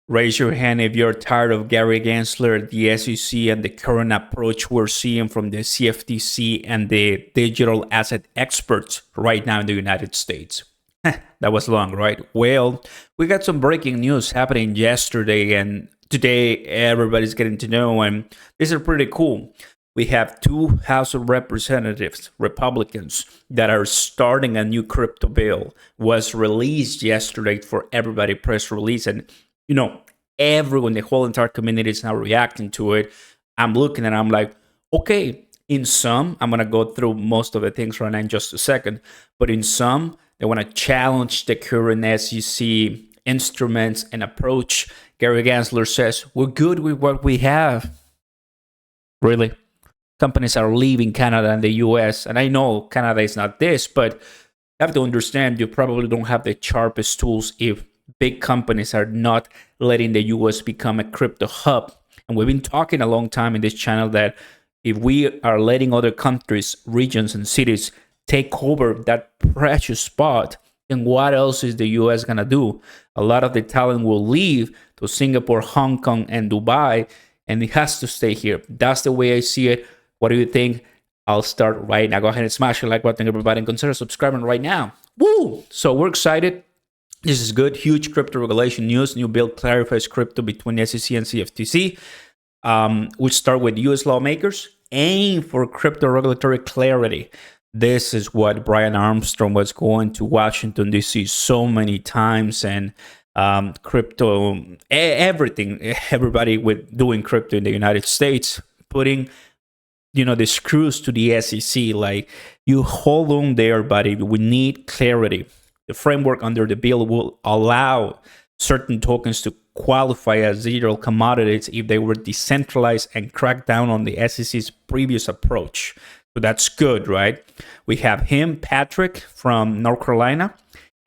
Raise your hand if you're tired of Gary Gensler, the SEC, and the current approach we're seeing from the CFTC and the digital asset experts right now in the United States. That was long, right? Well, we got some breaking news happening yesterday, and today everybody's getting to know, and this is pretty cool. We have two House of Representatives, Republicans, that are starting a new crypto bill. Was released yesterday for everybody, press release, and everyone, the whole entire community is now reacting to it. I'm looking and I'm like, okay, in some, I'm going to go through most of the things right now in just a second, but in some, they want to challenge the current SEC instruments and approach. Gary Gensler says, we're good with what we have. Really? Companies are leaving Canada and the US. And I know Canada is not this, but you have to understand you probably don't have the sharpest tools if big companies are not letting the US become a crypto hub. And we've been talking a long time in this channel that if we are letting other countries, regions, and cities take over that precious spot, then what else is the US going to do? A lot of the talent will leave to Singapore, Hong Kong, and Dubai, and it has to stay here. That's the way I see it. What do you think? I'll start right now. Go ahead and smash the like button, everybody, and consider subscribing right now. Woo! So we're excited. This is good. Huge crypto regulation news. New bill clarifies crypto between SEC and CFTC. We start with U.S. lawmakers aim for crypto regulatory clarity. This is what Brian Armstrong was going to Washington, D.C. so many times, and crypto, everything, everybody with doing crypto in the United States, putting the screws to the SEC, like, you hold on there, buddy. We need clarity. The framework under the bill will allow certain tokens to qualify as digital commodities if they were decentralized and crack down on the SEC's previous approach. So that's good, right? We have him, Patrick, from North Carolina,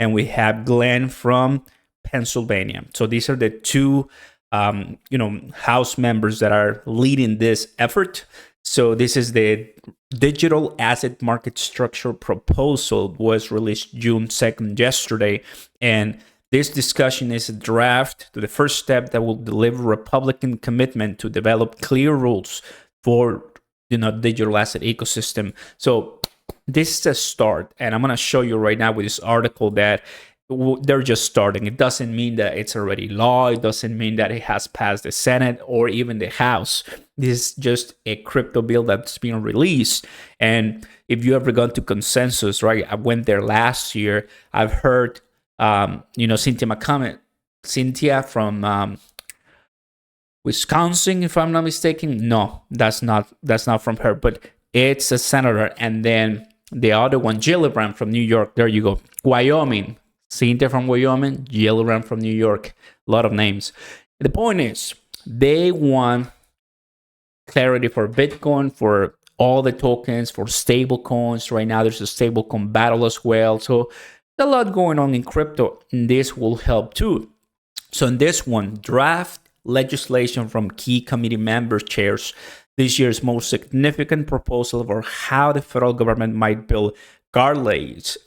and we have Glenn from Pennsylvania. So these are the two, House members that are leading this effort. So this is the digital asset market structure proposal, was released June 2nd yesterday. And this discussion is a draft to the first step that will deliver Republican commitment to develop clear rules for digital asset ecosystem. So this is a start. And I'm going to show you right now with this article that they're just starting. It doesn't mean that it's already law. It doesn't mean that it has passed the Senate or even the House. This is just a crypto bill that's being released. And if you ever gone to Consensus, right? I went there last year. I've heard, Cynthia McCommon, Cynthia from Wisconsin, if I'm not mistaken. No, that's not from her, but it's a senator. And then the other one, Gillibrand from New York. There you go. Wyoming. Cynthia from Wyoming, Gillibrand from New York. A lot of names. The point is, they want clarity for Bitcoin, for all the tokens, for stable coins. Right now, there's a stable coin battle as well. So there's a lot going on in crypto, and this will help too. So in this one, draft legislation from key committee member chairs this year's most significant proposal for how the federal government might build guardrails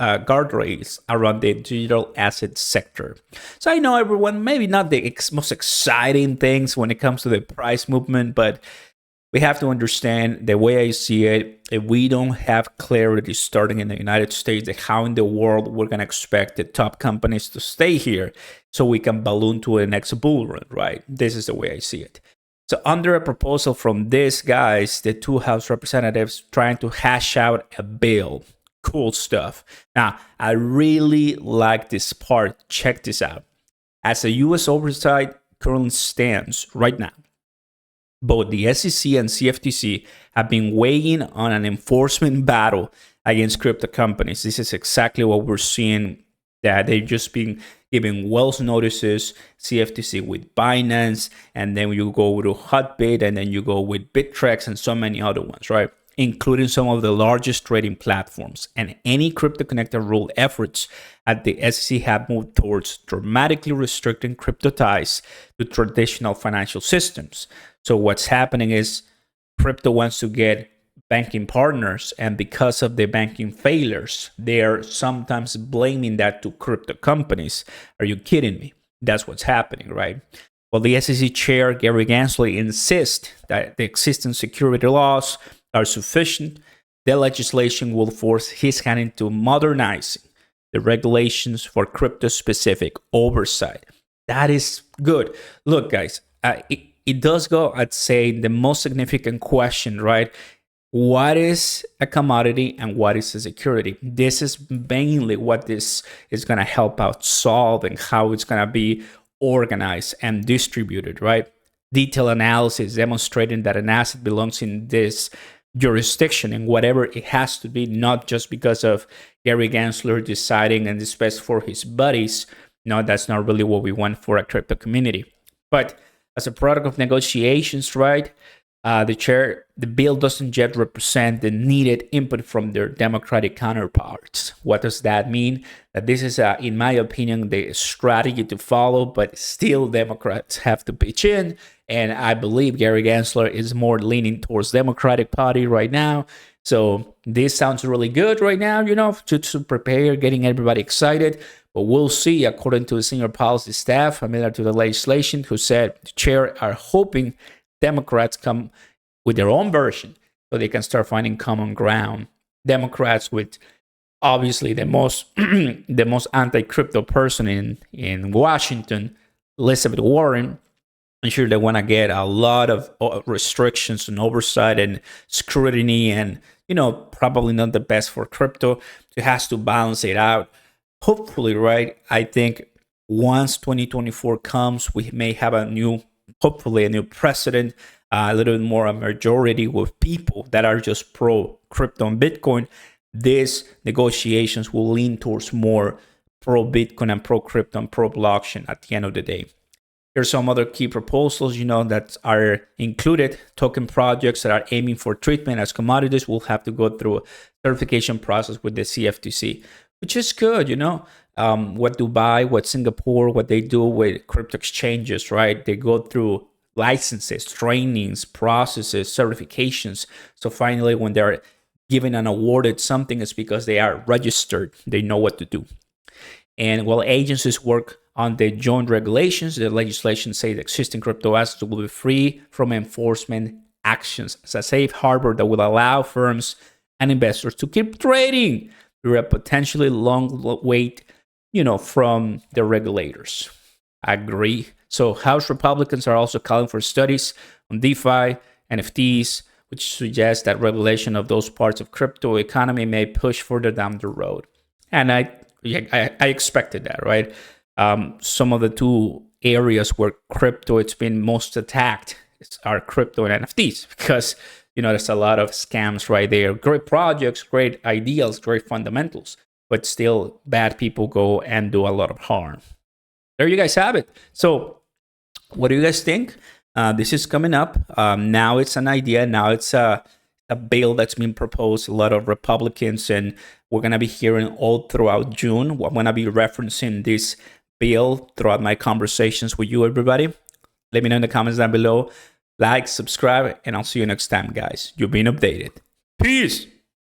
around the digital asset sector. So I know everyone, maybe not the most exciting things when it comes to the price movement, but we have to understand, the way I see it, if we don't have clarity starting in the United States, how in the world we're going to expect the top companies to stay here so we can balloon to the next bull run, right? This is the way I see it. So under a proposal from these guys, the two House representatives trying to hash out a bill. Cool stuff. Now, I really like this part. Check this out. As a U.S. oversight currently stands right now, both the SEC and CFTC have been weighing on an enforcement battle against crypto companies. This is exactly what we're seeing, that they've just been giving Wells notices, CFTC with Binance, and then you go to Hotbit, and then you go with Bittrex and so many other ones, right? Including some of the largest trading platforms. And any crypto-connected rule efforts at the SEC have moved towards dramatically restricting crypto ties to traditional financial systems. So what's happening is crypto wants to get banking partners, and because of the banking failures, they're sometimes blaming that to crypto companies. Are you kidding me? That's what's happening, right? Well, the SEC chair, Gary Gensler, insists that the existing security laws are sufficient. The legislation will force his hand into modernizing the regulations for crypto-specific oversight. That is good. Look, guys, it does go, I'd say, the most significant question, right? What is a commodity and what is a security? This is mainly what this is going to help out solve, and how it's going to be organized and distributed, right? Detailed analysis demonstrating that an asset belongs in this jurisdiction and whatever it has to be, not just because of Gary Gensler deciding and it's best for his buddies. No, that's not really what we want for a crypto community. But as a product of negotiations, right, the bill doesn't yet represent the needed input from their Democratic counterparts. What does that mean? That this is, in my opinion, the strategy to follow, but still Democrats have to pitch in. And I believe Gary Gensler is more leaning towards Democratic Party right now. So this sounds really good right now, to prepare, getting everybody excited. But we'll see, according to the senior policy staff familiar to the legislation, who said the chair are hoping Democrats come with their own version so they can start finding common ground. Democrats, with obviously the most the most anti-crypto person in Washington, Elizabeth Warren. I'm sure they want to get a lot of restrictions and oversight and scrutiny, and probably not the best for crypto. It has to balance it out. Hopefully, right? I think once 2024 comes, we may have hopefully a new precedent, a little bit more a majority with people that are just pro crypto and Bitcoin. These negotiations will lean towards more pro Bitcoin and pro crypto and pro blockchain at the end of the day. Here's some other key proposals, that are included. Token projects that are aiming for treatment as commodities will have to go through a certification process with the CFTC, which is good, what Dubai, what Singapore, what they do with crypto exchanges, right? They go through licenses, trainings, processes, certifications. So finally, when they're given and awarded something, it's because they are registered. They know what to do. And while agencies work on the joint regulations, the legislation says existing crypto assets will be free from enforcement actions as a safe harbor that will allow firms and investors to keep trading through a potentially long wait, from the regulators. I agree. So House Republicans are also calling for studies on DeFi, NFTs, which suggests that regulation of those parts of crypto economy may push further down the road. And I expected that, right? Some of the two areas where crypto it's been most attacked are crypto and NFTs, because there's a lot of scams right there. Great projects, great ideals, great fundamentals, but still bad people go and do a lot of harm. There you guys have it. So what do you guys think? This is coming up. Now it's an idea. Now it's a bill that's been proposed. A lot of Republicans, and we're going to be hearing all throughout June. I'm going to be referencing this bill throughout my conversations with you, everybody. Let me know in the comments down below. Like, subscribe, and I'll see you next time, guys. You've been updated. Peace.